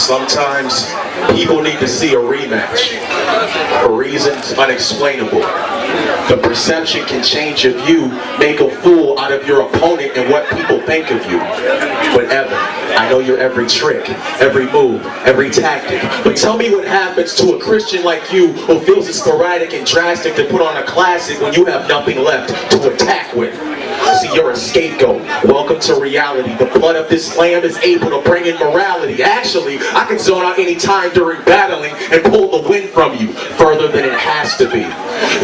Sometimes people need to see a rematch for reasons unexplainable. The perception can change if you make a fool out of your opponent and what people think of you. But Evan, I know your every trick, every move, every tactic. But tell me what happens to a Christian like you who feels it's sporadic and drastic to put on a classic when you have nothing left to attack with. See, you're a scapegoat. Welcome to reality. The blood of this lamb is able to bring in morality. Actually, I can zone out any time during battling and pull the wind from you further than it has to be.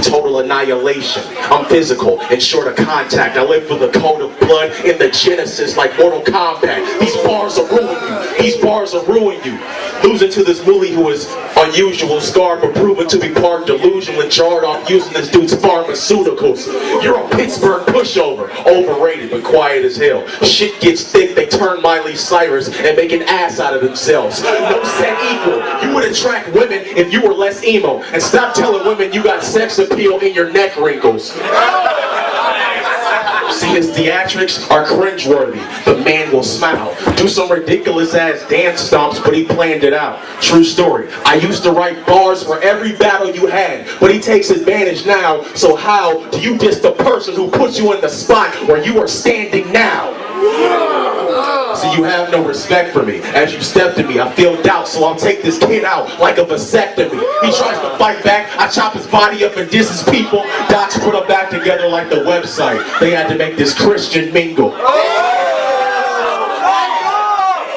Total annihilation. I'm physical and short of contact. I live for the code of blood in the genesis like Mortal Kombat. These bars will ruin you. These bars will ruin you. Losing to this bully who is unusual, scarred but proven to be part delusional and jarred off using this dude's pharmaceuticals. You're a Pittsburgh pushover. Overrated but quiet as hell. Shit gets thick, they turn Miley Cyrus and make an ass out of themselves. No set equal. You would attract women if you were less emo. And stop telling women you got sex appeal in your neck wrinkles. See, his theatrics are cringeworthy. The man will smile. Do some ridiculous ass dance stomps, but he planned it out. True story. I used to write bars for every battle you had, but he takes advantage now. So how do you diss the person who puts you in the spot where you are standing now? See, you have no respect for me. As you step to me, I feel doubt, so I'll take this kid out like a vasectomy. He tries to fight back, I chop his body up and diss his people. Docs put them back together like the website. They had to make this Christian mingle.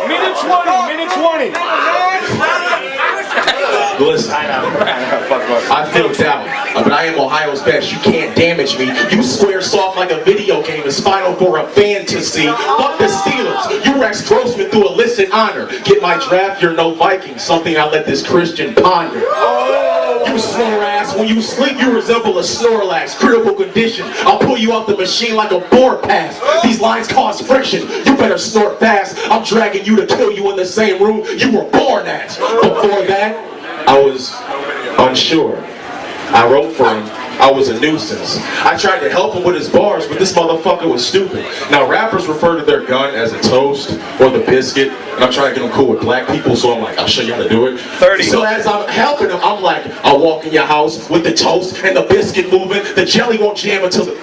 Minute 20. Listen, I feel doubt, but I am Ohio's best. You can't damage me. You square soft like a video game. It's final for a fantasy. Fuck the Steelers. You Rex Grossman through illicit honor. Get my draft, you're no Viking. Something I let this Christian ponder. You snore ass. When you sleep, you resemble a Snorlax. Critical condition. I'll pull you off the machine like a board pass. These lines cause friction. You better snort fast. I'm dragging you to kill you in the same room you were born at. Before that, I was unsure. I wrote for him. I was a nuisance. I tried to help him with his bars, but this motherfucker was stupid. Now rappers refer to their gun as a toast or the biscuit, and I'm trying to get him cool with black people, so I'm like, I'll show you how to do it. 30. So as I'm helping him, I'm like, I'll walk in your house with the toast and the biscuit moving. The jelly won't jam until the...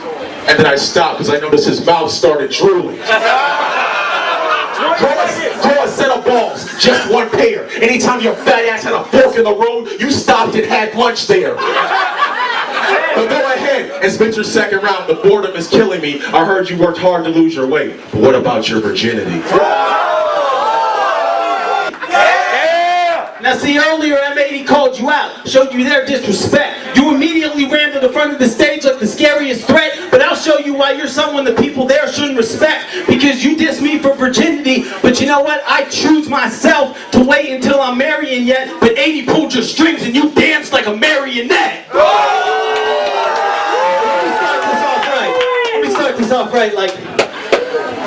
And then I stopped because I noticed his mouth started drooling. Grow a set of balls, just one pair. Anytime your fat ass had a fork in the road, you stopped and had lunch there. But go ahead and spend your second round. The boredom is killing me. I heard you worked hard to lose your weight. But what about your virginity? Now see, earlier M80 called you out, showed you their disrespect. You immediately ran to the front of the stage like the scariest threat, but I'll show you why you're someone the people there shouldn't respect. Because you diss me for virginity, but you know what? I choose myself to wait until I'm marrying yet, but 80 pulled your strings and you danced like a marionette. Let me start this off right, like,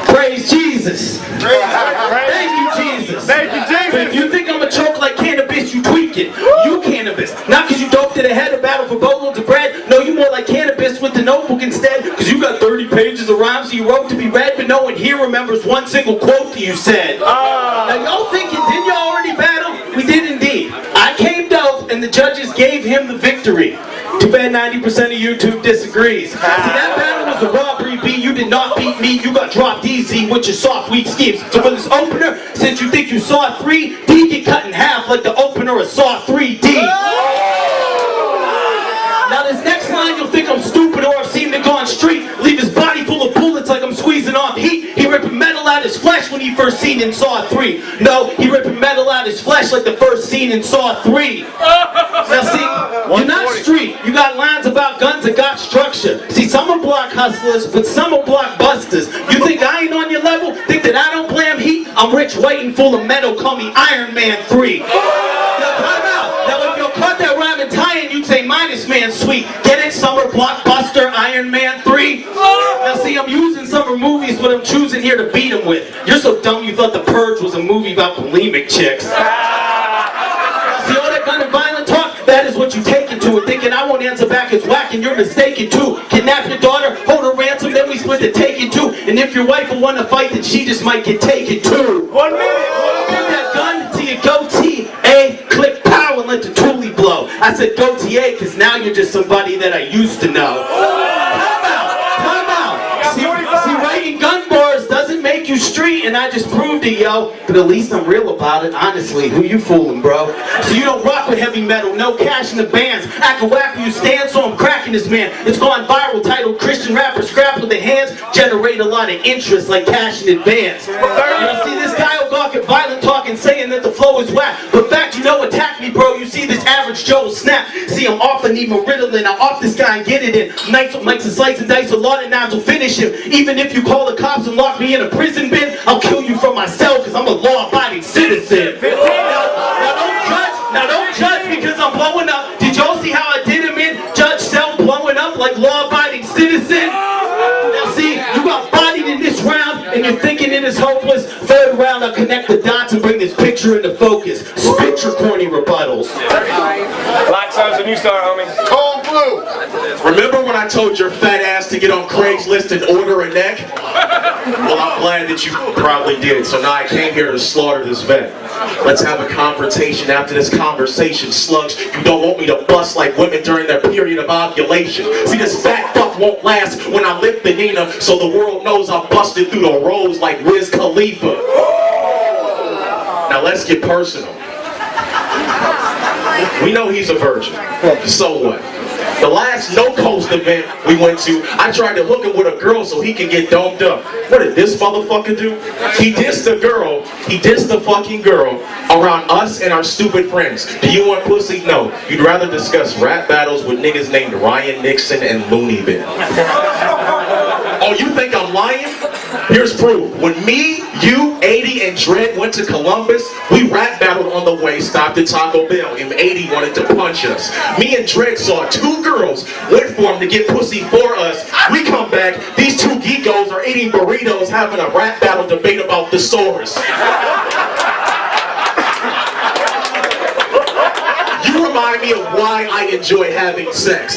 praise Jesus. Thank you, Jesus. Thank you, Jesus. But if you think I'm a choke like cannabis, you tweak it. You cannabis. Not because you doped it ahead of battle for boatloads of bread. No, you more like cannabis with the notebook instead. Because you got 30 pages of rhymes that you wrote to be read, but no one here remembers one single quote that you said. Now y'all thinking, didn't y'all already battle? We did indeed. I came dope and the judges gave him the victory. Too bad 90% of YouTube disagrees. See, that battle was a robbery beat. You did not beat me. You got dropped easy with your soft, weak schemes. So for this opener, since you think you saw 3, D get cut in half like the opener of Saw 3D. Now this next line, you'll think I'm stupid or I've seen the gone street. Leave his body full of bullets like I'm squeezing off heat. He ripping metal out his flesh when he first seen in Saw 3. No, he ripping metal out his flesh like the first scene in Saw 3. Now see, you're not street. You got lines about guns that got structure. See, some are block hustlers, but some are block busters. You think I ain't on your level? Think that I don't blam heat? I'm rich, white, and full of metal. Call me Iron Man 3. Now time out. Now if you caught that rhyme and tie-in, you'd say minus man sweet. Get it? Summer blockbuster Iron Man 3. Now see, I'm using summer movies, but I'm choosing here to beat them with. You're so dumb you thought The Purge was a movie about bulimic chicks. See all that gun and violent talk? That is what you take into it, thinking I won't answer back as whack and you're mistaken too. Kidnap your daughter, hold her ransom, then we split the taken too. And if your wife will want to fight, then she just might get taken too. 1 minute. Put that gun to your goatee. I said go TA, cause now you're just somebody that I used to know. Time out. See, writing gun bars doesn't make you street, and I just proved it, yo. But at least I'm real about it, honestly. Who you fooling, bro? So you don't rock with heavy metal, no cash in the bands. Acting whack where you stand, so I'm cracking this man. It's gone viral, titled Christian rappers scrap with their hands, generate a lot of interest like cash in advance. You know, see this guy will gawk at violent talking, saying that the flow is whack. But fact, you know, attack me, bro. You see this average Joe snap. See, I'm off and need my Ritalin. I'm off this guy and get it in. Nights with mics and slice and dice, a lot of knives will finish him. Even if you call the cops and lock me in a prison bin, I'll kill you for myself, cause I'm a law-abiding citizen. Now don't judge because I'm blowing up. Did y'all see how I did him in Judge Cell, blowing up like law-abiding citizen? Now see, you got bodied in this round and you're thinking it is hopeless. Third round, I'll connect the dots and bring this picture into focus. Spit your corny rebuttals. Black Sun's a new star, homie. Cold blue. Remember when I told your fat ass to get on Craigslist and order a neck? Well, I'm glad that you probably did. So now I came here to slaughter this vet. Let's have a confrontation after this conversation, slugs. You don't want me to bust like women during their period of ovulation. See, this fat fuck won't last when I lift the Nina, so the world knows I busted through the roads like Wiz Khalifa. Now let's get personal. We know he's a virgin. So what? The last No Coast event we went to, I tried to hook him with a girl so he could get domed up. What did this motherfucker do? He dissed the girl, he dissed the fucking girl around us and our stupid friends. Do you want pussy? No. You'd rather discuss rap battles with niggas named Ryan Nixon and Looney Bin. Oh, you think I'm lying? Here's proof. When me, you, 80, and Dredd went to Columbus, we rap battled on the way, stopped at Taco Bell, and 80 wanted to punch us. Me and Dredd saw two girls, went for them to get pussy for us. We come back, these two geekos are eating burritos, having a rap battle debate about thesaurus. You remind me of why I enjoy having sex.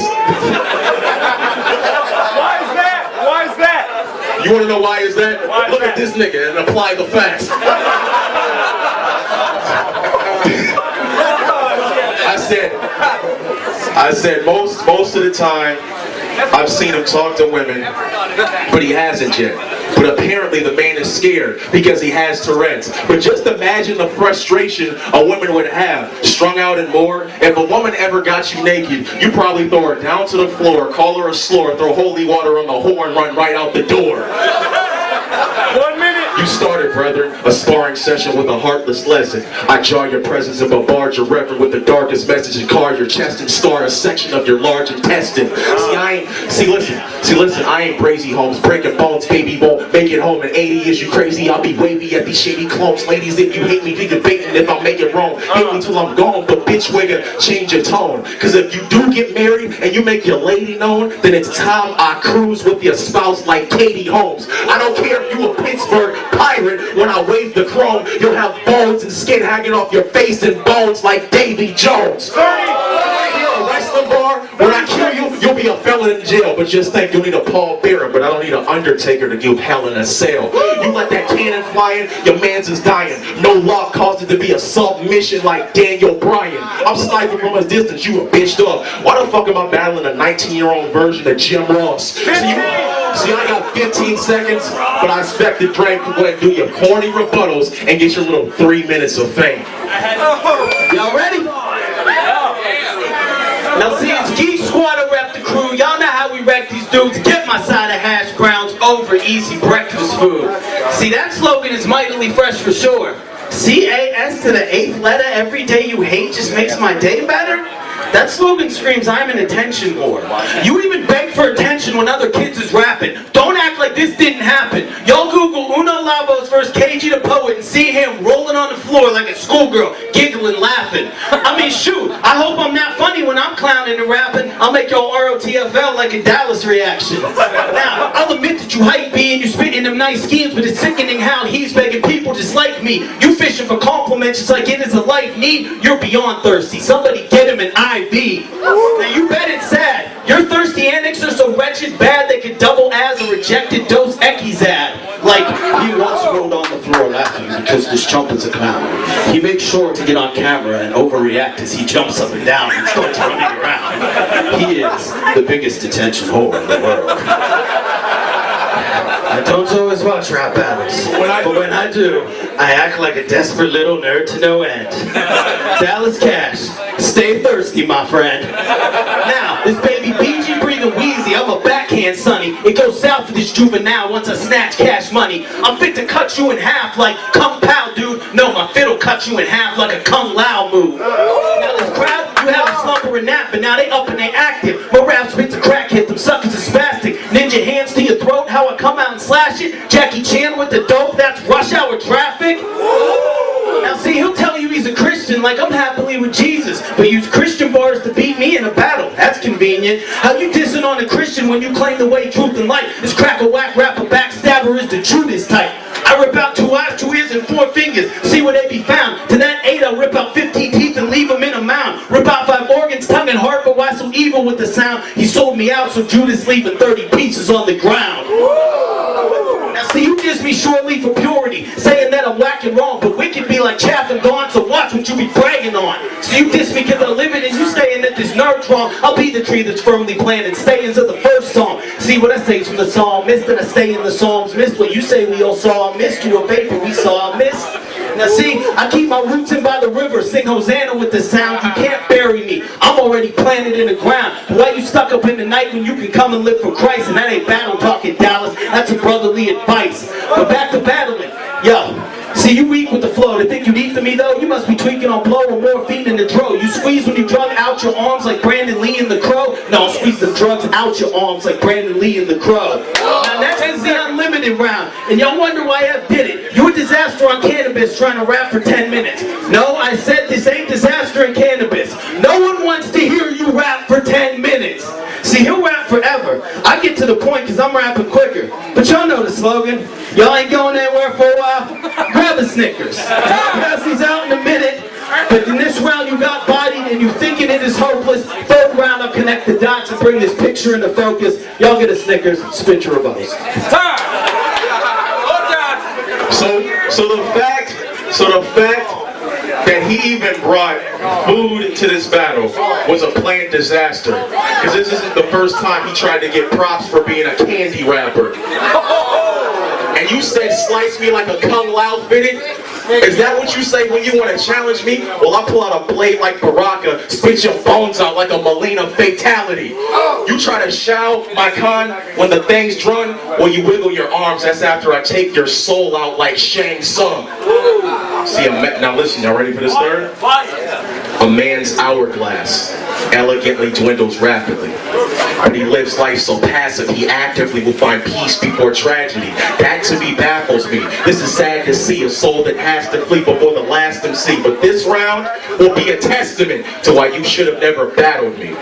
You want to know why is that? Look at this nigga and apply the facts. I said most of the time I've seen him talk to women, but he hasn't yet. But apparently the man is scared because he has Tourette's. But just imagine the frustration a woman would have, strung out and more. If a woman ever got you naked, you probably throw her down to the floor, call her a slur, throw holy water on the horn, run right out the door. 1 minute. You started, brethren, a sparring session with a heartless lesson. I jar your presence and bombard your reverend with the darkest message and carve your chest and scar a section of your large intestine. Listen, I ain't Brazy Holmes, breaking bones, baby won't make it home in 80. Is you crazy? I'll be wavy at these shady clones. Ladies, if you hate me, be debating if I make it wrong. Hate me till I'm gone, but bitch, wigga, change your tone. Cause if you do get married and you make your lady known, then it's time I cruise with your spouse like Katie Holmes. I don't care if you a Pittsburgh Pirate, when I wave the chrome, you'll have bones and skin hanging off your face and bones like Davy Jones. You're a wrestling bar, when I kill you, you'll be a felon in jail. But just think, you'll need a Paul Bearer, but I don't need an Undertaker to give hell in a cell. You let that cannon fly in, your man's is dying. No law caused it to be a submission like Daniel Bryan. I'm sniping from a distance, you a bitched up. Why the fuck am I battling a 19-year-old version of Jim Ross? See, I got 15 seconds, but I expect the Drake to go ahead and do your corny rebuttals and get your little 3 minutes of fame. Y'all ready? Now see, it's Geek Squad to rep the crew. Y'all know how we wreck these dudes. Get my side of hash browns over easy breakfast food. See, that slogan is mightily fresh for sure. C-A-S to the 8th letter, every day you hate just makes my day better? That slogan screams, I'm an attention whore. You even beg for attention when other kids is rapping. Don't act like this didn't happen. Y'all Google Uno Lavo's verse KG the Poet and see him rolling on the floor like a schoolgirl, giggling, laughing. I mean, shoot, I hope I'm not funny when I'm clowning and rapping. I'll make y'all ROTFL like a Dallas reaction. Now, I'll admit that you hype me and you spitting them nice schemes, but it's sickening how he's begging people just like me. You fishing for compliments just like it is a life need. You're beyond thirsty. Somebody get him an IV. Now you bet it's sad. Your thirsty antics are so wretched bad they could double as a rejected Dos Equis ad. Like he once rolled on the floor laughing because this chump is a clown. He makes sure to get on camera and overreact as he jumps up and down and starts running around. He is the biggest attention whore in the world. I don't always watch rap battles, but when I do, I act like a desperate little nerd to no end. Dallas Cash, stay thirsty, my friend. Now, this baby BG breathing wheezy, I'm a backhand sonny. It goes south for this juvenile once I snatch cash money. I'm fit to cut you in half like Kung Pao, dude. No, my fiddle cut you in half like a Kung Lao move. Now this crowd, you have a slumber and nap, but now they up and they active. My rap spits a crack hit, them suckers are spastic. Ninja hands to your throat, how I come out and slash it. Jackie Chan with the dope, that's rush hour traffic. Now see, he'll tell you he's a Christian like I'm happily with Jesus, but use Christian bars to beat me in a battle. That's convenient. How you dissing on a Christian when you claim the way, truth, and light? This crack-a-whack rapper backstabber is the Judas type. I rip out 2 eyes, 2 ears, and 4 fingers. See where they be found. To that 8, I'll rip out 15 teeth and leave them in a mound. Rip out 5 organs, tongue and heart, but why so evil with the sound? He sold me out, so Judas leaving 30 pieces on the ground. Now see, you diss me shortly for purity, saying that I'm whack and wrong, but wicked be like chaff and gone, so watch what you be bragging on. So you diss me because I live it and you saying that this nerd's wrong. I'll be the tree that's firmly planted, stayings of the first song. See what I say from the song, missed that I stay in the Psalms, missed what you say we all saw, missed you a vapor we saw, missed. Now see, I keep my roots in by the river, sing Hosanna with the sound, you can't bury me, I'm already planted in the ground. Why you stuck up in the night when you can come and live for Christ? And that ain't battle talking, Dallas, that's a brotherly advice. But back to battling, yo. See, you weak with the flow. To think you'd eat to me, though, you must be tweaking on blow or morphine in the dro. You squeeze when you drug out your arms like Brandon Lee in The Crow. No, squeeze the drugs out your arms like Brandon Lee in The Crow. Now, that's the unlimited round. And y'all wonder why I did it. You a disaster on cannabis trying to rap for 10 minutes. No, I said this ain't disaster in cannabis. No one wants to hear you rap for 10 minutes. See, he'll rap forever. I get to the point because I'm rapping quicker. But y'all know the slogan. Y'all ain't going anywhere for a while. Grab a Snickers. Pass these out in a minute. But in this round you got bodied and you thinking it is hopeless. Third round I'll connect the dots and bring this picture into focus. Y'all get a Snickers. Spit your rebuttals. So the fact that he even brought food to this battle was a planned disaster. Because this isn't the first time he tried to get props for being a candy rapper. And you said slice me like a Kung Lao fitted? Is that what you say when you want to challenge me? Well, I'll pull out a blade like Baraka, spit your bones out like a Molina fatality. You try to shout my con when the thing's drawn, well, you wiggle your arms. That's after I take your soul out like Shang Tsung. See, now listen, y'all ready for this third? A man's hourglass elegantly dwindles rapidly. But he lives life so passive, he actively will find peace before tragedy. That to me baffles me. This is sad to see, a soul that has to flee before the last MC. But this round will be a testament to why you should have never battled me.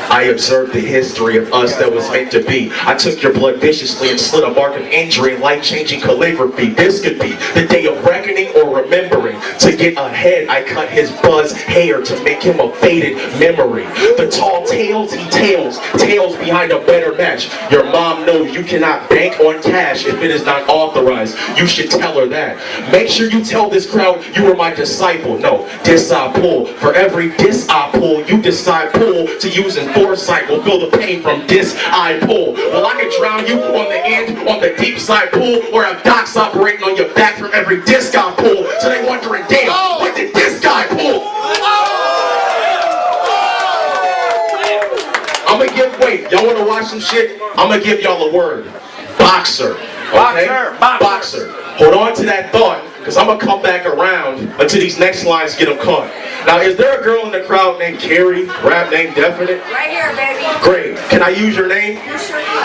I observed the history of us that was meant to be. I took your blood viciously and slit a mark of injury in life-changing calligraphy. This could be the day of reckoning or remembering. To get ahead, I cut his buzz hair to make him a faded memory. The tall tales he tells, tales behind a better match. Your mom knows you cannot bank on cash if it is not authorized. You should tell her that. Make sure you tell this crowd you were my disciple. No, disciple. For every dis I pull, you decide pull to use in foresight will feel the pain from dis I pull. Well, I can drown you on the end, on the deep side pull, or have docs operating on your back from every disc I pull. So they wondering, damn, what did this guy pull? I'm gonna give, wait, y'all wanna watch some shit? I'm gonna give y'all a word. Boxer. Okay? Boxer. Hold on to that thought, because I'm gonna come back around until these next lines get them caught. Now, is there a girl in the crowd named Carrie, rap name Definite? Right here, baby. Great. Can I use your name?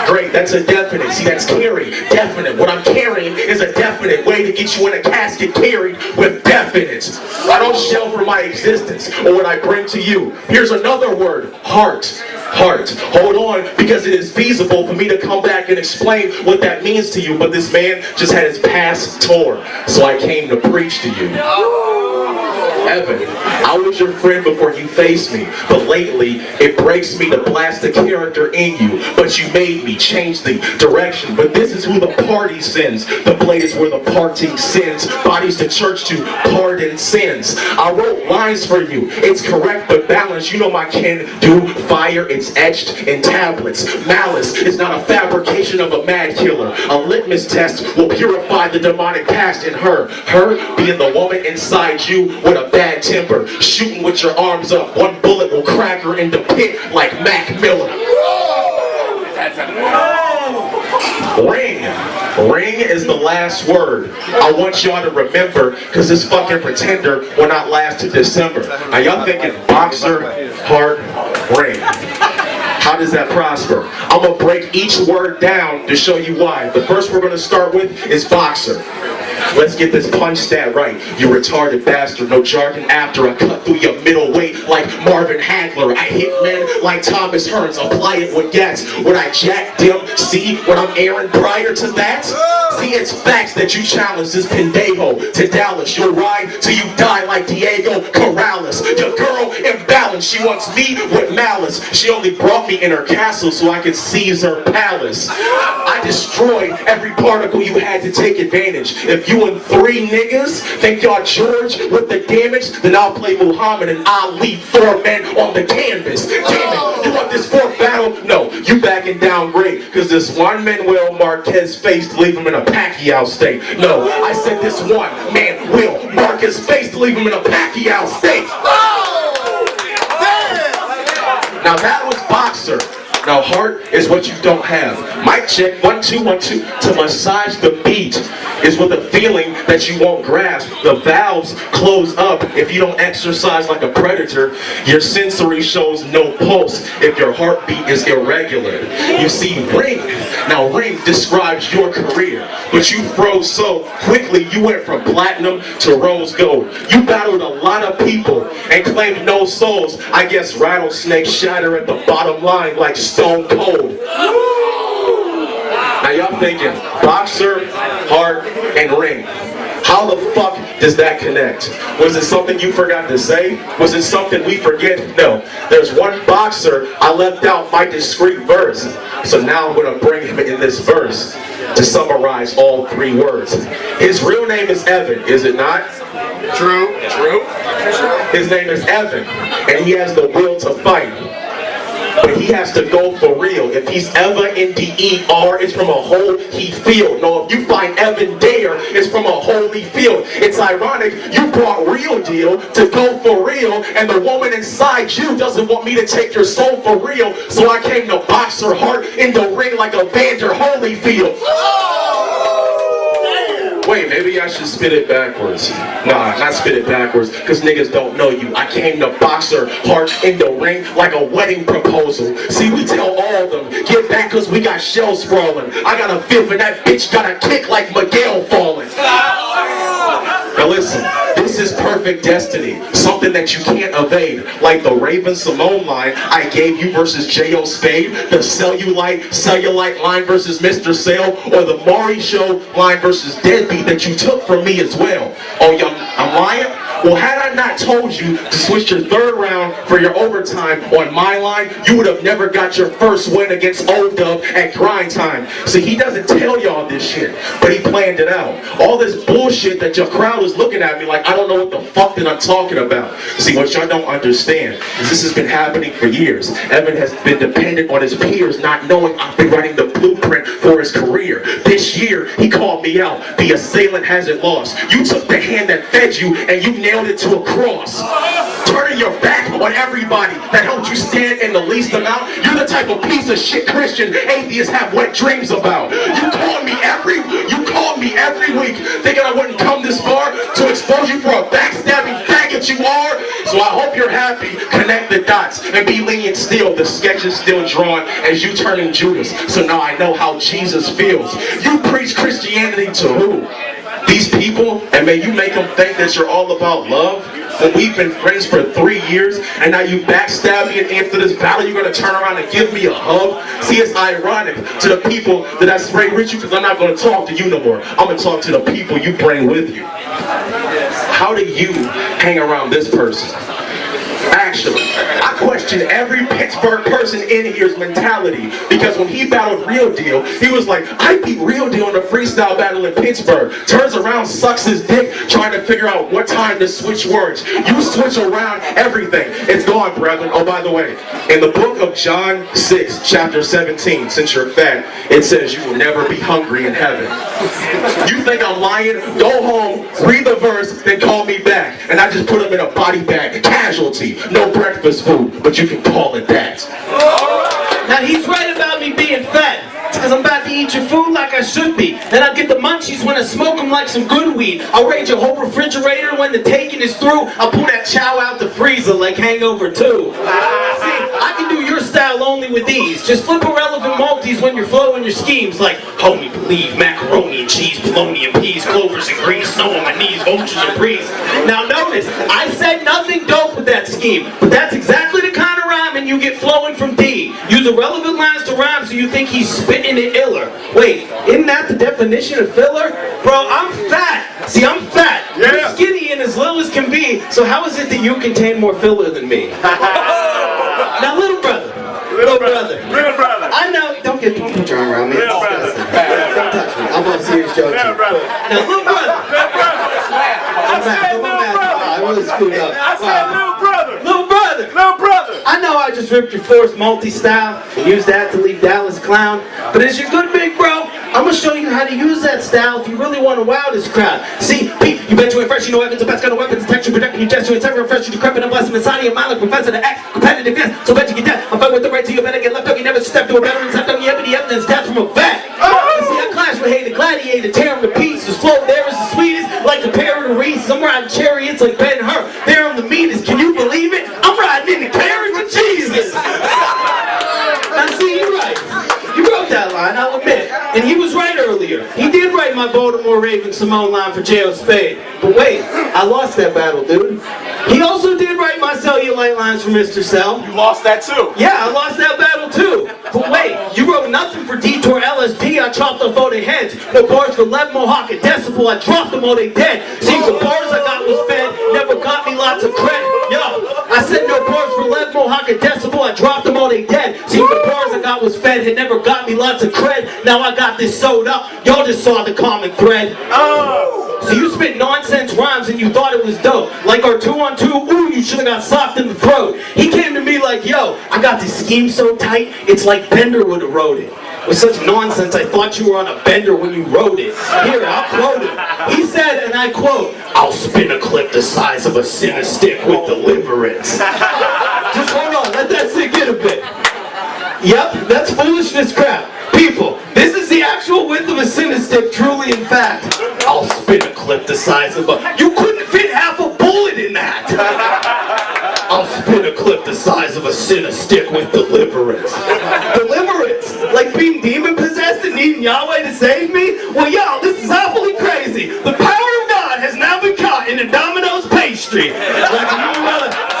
Great, that's a definite. See, that's Carrie, definite. What I'm carrying is a definite way to get you in a casket carried with definites. I don't shell for my existence or what I bring to you. Here's another word, heart. Heart. Hold on, because it is feasible for me to come back and explain what that means to you, but this man just had his past torn, so I came to preach to you. Evan, I was your friend before you faced me, but lately it breaks me to blast the character in you. But you made me change the direction. But this is who the party sends. The blade is where the parting sends. Bodies to church to pardon sins. I wrote lines for you. It's correct but balanced. You know my can do fire. It's etched in tablets. Malice is not a fabrication of a mad killer. A litmus test will purify the demonic past in her. Her being the woman inside you with a bad temper. Shooting with your arms up. One bullet will crack her in the pit like Mac Miller. Ring. Ring is the last word. I want y'all to remember, because this fucking pretender will not last to December. Now y'all thinking boxer, heart, ring. How does that prosper? I'm gonna break each word down to show you why. The first we're gonna start with is boxer. Let's get this punch stat right. You retarded bastard, no jargon after I cut through your middleweight like Marvin Hagler. I hit men like Thomas Hearns, apply it with gats. When I jack them, see what I'm airing prior to that? See, it's facts that you challenge this pendejo to Dallas. You'll ride till you die like Diego Corrales. Your girl imbalanced, she wants me with malice. She only brought me in her castle so I could seize her palace. I destroyed every particle you had to take advantage. If you and 3 niggas think y'all George with the damage, then I'll play Muhammad and I'll lead 4 men on the canvas. Damn it, you want this 4th battle? No, you backing down great, cause this one Manuel Marquez face to leave him in a Pacquiao state. No, I said this one Manuel Marquez face to leave him in a Pacquiao state. Now that was boxer. Now heart is what you don't have. Mic check, 1 2 1 2. To massage the beat is with a feeling that you won't grasp. The valves close up if you don't exercise like a predator. Your sensory shows no pulse if your heartbeat is irregular. You see, ring. Now ring describes your career, but you froze so quickly you went from platinum to rose gold. You battled a lot of people and claimed no souls. I guess rattlesnakes shatter at the bottom line like stone cold. Now y'all thinking boxer, heart, and ring. How the fuck does that connect? Was it something you forgot to say? Was it something we forget? No. There's one boxer I left out my discreet verse. So now I'm gonna bring him in this verse to summarize all 3 words. His real name is Evan, is it not? True. True. His name is Evan, and he has the will to fight. But he has to go for real. If he's ever in DER, it's from a holy field. No, if you find Evan there, it's from a holy field. It's ironic, you brought real deal to go for real, and the woman inside you doesn't want me to take your soul for real, so I came to box her heart in the ring like a Vander Holyfield. Wait, maybe I should spit it backwards. Nah, not spit it backwards, because niggas don't know you. I came to box her heart in the ring like a wedding proposal. See, we tell all of them, get back because we got shells sprawling. I got a 5th and that bitch got a kick like Miguel falling. Now listen, this is perfect destiny. Something that you can't evade. Like the Raven Simone line I gave you versus J.O. Spade. The cellulite line versus Mr. Sale. Or the Maury Show line versus Deadbeat that you took from me as well. Oh, I'm lying? Well, had I not told you to switch your 3rd round for your overtime on my line, you would have never got your first win against O-Dub at grind time. See, he doesn't tell y'all this shit, but he planned it out. All this bullshit that your crowd is looking at me like, I don't know what the fuck that I'm talking about. See, what y'all don't understand is this has been happening for years. Evan has been dependent on his peers, not knowing I've been writing the blueprint for his career. This year, he called me out. The assailant hasn't lost. You took the hand that fed you, and you nailed it to a cross. Turning your back on everybody that helped you stand in the least amount. You're the type of piece of shit Christian atheists have wet dreams about. You called me every week thinking I wouldn't come this far to expose you for a backstabbing faggot you are. So I hope you're happy. Connect the dots and be lenient still. The sketch is still drawn as you turning Judas. So now I know how Jesus feels. You preach Christianity to who? These people? And may you make them think that you're all about love? When we've been friends for 3 years and now you backstab me, and after this battle you're going to turn around and give me a hug? See, it's ironic to the people that I spray with you, because I'm not going to talk to you no more. I'm going to talk to the people you bring with you. how do you hang around this person? Actually, I question every Pittsburgh person in here's mentality, because when he battled Real Deal, he was like, I beat Real Deal in a freestyle battle in Pittsburgh. Turns around, sucks his dick, trying to figure out what time to switch words. You switch around everything. It's gone, brethren. Oh, by the way, in the book of John 6, chapter 17, since you're fat, it says you will never be hungry in heaven. You think I'm lying? Go home, read the verse, then call me back. And I just put him in a body bag. Casualty. No breakfast food, but you can call it that. Now he's right about me being fat. It's because I'm about to eat your food like I should be. Then I'll get the munchies when I smoke them like some good weed. I'll raid your whole refrigerator when the taking is through. I'll pull that chow out the freezer like Hangover 2. See, I can do your style only with these. Just flip irrelevant multis when you're flowing your schemes. Like, homie, believe, macaroni and cheese, bologna and peas, clovers and grease, snow on my knees, vultures and breeze. Now notice, I said nothing dope with that scheme, but that's exactly the kind of rhyming you get flowing from D. Use irrelevant lines to rhyme so you think he's spitting it iller. Wait, isn't that the definition of filler? Bro, I'm fat. See, I'm fat. Yeah. You're skinny and as little as can be, so how is it that you contain more filler than me? Now, little brother. Little brother. Little brother. I know, don't put your arm around me. Little brother. Don't touch me. I'm on a serious joke. Little brother. Now, little brother. Little brother. I said little brother. I really screwed up. I said little brother. Little brother. Little brother. I know I just ripped your forced multi-style and used that to leave Dallas clown, but as your good big bro, I'm gonna show you how to use that style if you really want to wow this crowd. See, Pete, you bet you ain't fresh, you know Evans, the best kind of weapons, detection, protecting your gesture, etc. Fresh, you decrepit, and blessing, inside of your mind like professor to act, competitive, yes, so bet you get that. I'm fighting with the right to you better get left up, you never step to a veteran, step on you the evidence, that's from a vet. See, I clash with hate, the gladiator, tear him to pieces, flow there is the sweetest, like a pair of the Reese's. I'm riding chariots like Ben-Hur, there I'm the meanest, can you believe it? I'm riding in the carriage with Jesus. Now see, you're right. You wrote that line, I'll admit it. And he was right earlier. He did write my Baltimore Ravens Simone line for J.O. Spade. But wait, I lost that battle, dude. He also did write my cellulite lines for Mr. Cell. You lost that too. Yeah, I lost that battle too. But wait, you wrote nothing for Detour LSP, I chopped off all their heads. No bars for Lev Mohawk and Decibel, I dropped them all they dead. Seems the bars I got was fed, never got me lots of credit. Yo, I said no bars for Lev Mohawk and Decibel, I dropped them all they dead. Seems the bars I got was fed, had never got me lots of cred. Now I got this sewed up, y'all just saw the common thread. So you spit nonsense rhymes and you thought it was dope. Like our 2-on-2, ooh, you should've got socked in the throat. He came to me like, yo, I got this scheme so tight, it's like Bender would've wrote it. With such nonsense, I thought you were on a bender when you wrote it. Here, I'll quote it. He said, and I quote, I'll spin a clip the size of a cinder stick with deliverance. Just hold on, let that sink in a bit. Yep, that's foolishness crap. People, this is the actual width of a cinder stick, truly in fact. I'll spin a clip the size of a... You couldn't fit half a bullet in that! I'll spin a clip the size of a cinder stick with deliverance. Deliverance? Like being demon-possessed and needing Yahweh to save me? Well, y'all, this is awfully crazy. The power of God has now been caught in a Domino's pastry. Like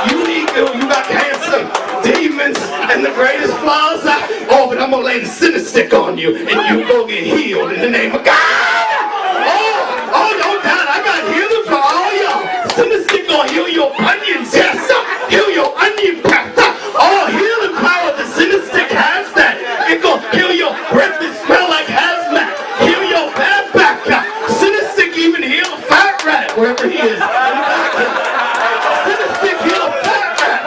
you got cancer, demons, and the greatest flaws. Oh, but I'm gonna lay the cinder stick on you, and you go get healed in the name of God. Oh, no doubt, I got healing for all y'all. Cinder stick gonna heal your onions, yes, heal your onion path. Oh, healing power, the cinder stick has that. It gonna heal your breath that smell like hazmat. Heal your bad back. Cinder stick even heal a fat rat, wherever he is. Cinder stick heal a fat rat.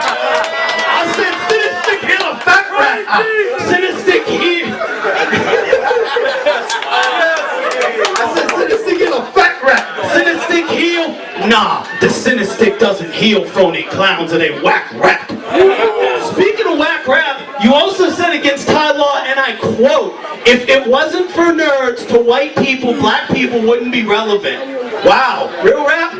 I said cinder stick heal a fat rat. Cinder stick heal. I said cinder stick heal a fat rat. Cinder stick heal. Nah, the cinder stick doesn't heal phony clowns and they whack rap. Speaking of whack rap, you also said against Ty Law, and I quote, if it wasn't for nerds to white people, black people wouldn't be relevant. Wow, real rap?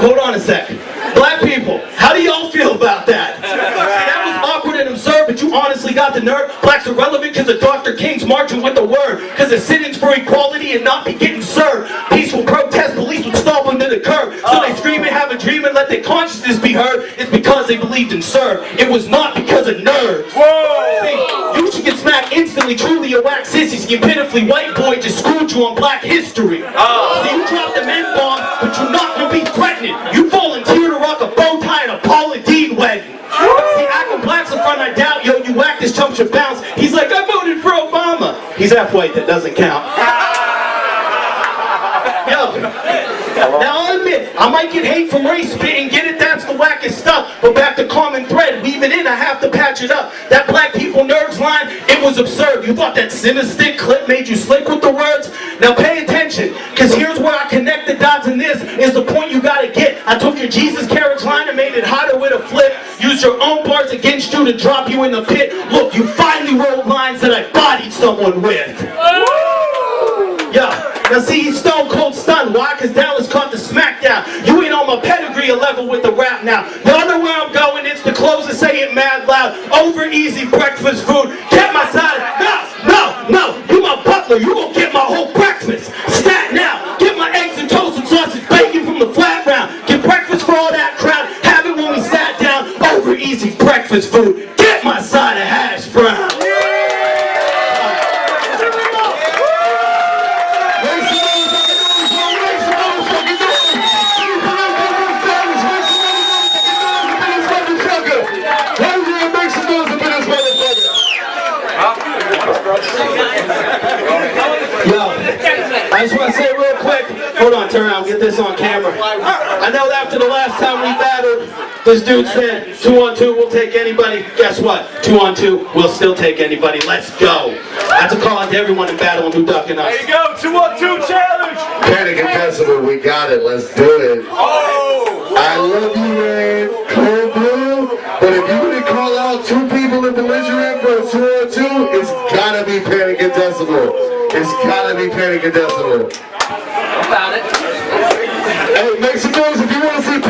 Hold on a sec. Black people, how do y'all feel about that? See, that was awkward and absurd, but you honestly got the nerve. Blacks are relevant because of Dr. King's marching with the word, because of sit-ins for equality and not be getting served. Peaceful protest, police would stop them to the curb. So they scream and have a dream and let their consciousness be heard. It's because they believed in serve. It was not because of nerds. Whoa! See, you should get smacked instantly. Truly a whack sissy. You pitifully white boy just screwed you on black history. See, you dropped the men bomb, but you're not gonna be threatening. You this chump should bounce. He's like, I voted for Obama. He's half-white, that doesn't count. Yo, now I'll admit, I might get hate from race spitting, get it, that's the wackest stuff. But back to common thread, weave it in, I have to patch it up. That black people nerds line, it was absurd. You thought that Cinestick clip made you slick with the words? Now pay attention, cause here's where I connect the dots, and this is the point you gotta get. I took your Jesus carriage line and made it hotter with a flip. Use your own bars against you to drop you in the pit. Look, you finally wrote lines that I bodied someone with. Yeah. Now see, he's stone cold stunned. Why? Cause Dallas caught the smackdown. You ain't on my pedigree or level with the rap now. Y'all know where I'm going, it's the close and say it mad loud. Over easy breakfast food. Get my side. No, you my butler. You gon' get my whole breakfast. Stat now. Get my eggs and toast and sausage bacon from the flat round. Get breakfast for all that crowd. Have it when we sat down. Over easy breakfast food. Get my side of hash brown. Yo, I just want to say real quick, hold on, turn around, get this on camera. I know after the last time we battled, this dude said 2 on 2, we'll take anybody. Guess what? 2 on 2, we'll still take anybody. Let's go. That's a call out to everyone in battle and who ducking us. There you go, 2 on 2 challenge. Panic and Decibel, we got it. Let's do it. Oh! I love you, man. Cold Blue. But if you would call out 2 people in Belligerent for a 2 on 2, it's gotta be Panic and Decibel. It's gotta be Panic and Decibel. About it. Hey, make some noise if you want to see